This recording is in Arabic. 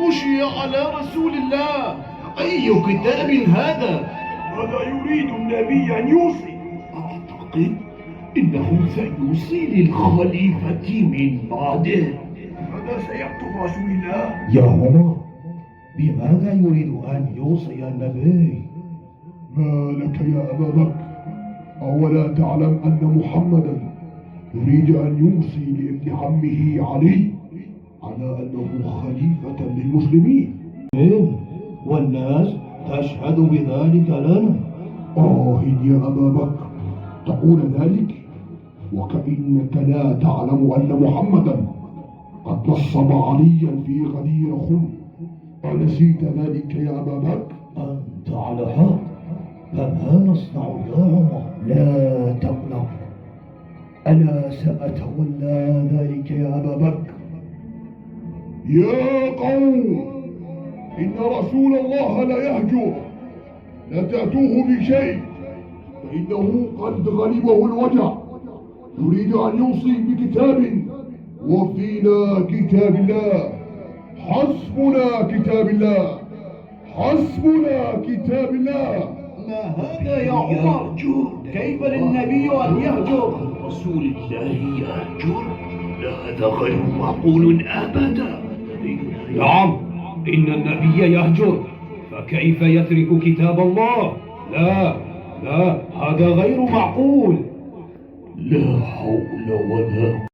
غشي على رسول الله. أي كتاب هذا؟ ماذا يريد النبي أن يوصي؟ أعتقد إنه سيوصي للخليفة من بعده. ماذا سيكتب رسول الله؟ يا عمر، بماذا يريد أن يوصي النبي؟ ما لك يا أبا بكر؟ أولا تعلم أن محمدا يريد أن يوصي لابن عمه علي على أنه خليفة للمسلمين؟ والناس تشهد بذلك لنا. يا أبا بكر، تقول ذلك وكأنك لا تعلم أن محمدا قد نصب عليا في غدير خم. أنسيت ذلك يا أبا بكر؟ أنت على حق، فما نصنع يا عمر؟ لا تقلق، أنا سأتولى ذلك يا أبا بكر. يا قوم، إن رسول الله لا يهجر، لا تأتوه بشيء فإنه قد غلبه الوجع. يريد أن يوصي بكتاب وفينا كتاب الله. حسبنا كتاب الله، حسبنا كتاب الله. ما هذا يا عمر؟ كيف للنبي أن يهجر؟ رسول الله يهجر؟ لا، هذا غير معقول أبدا. نعم، إن النبي يهجر، فكيف يترك كتاب الله؟ لا، هذا غير معقول. لا حول ولا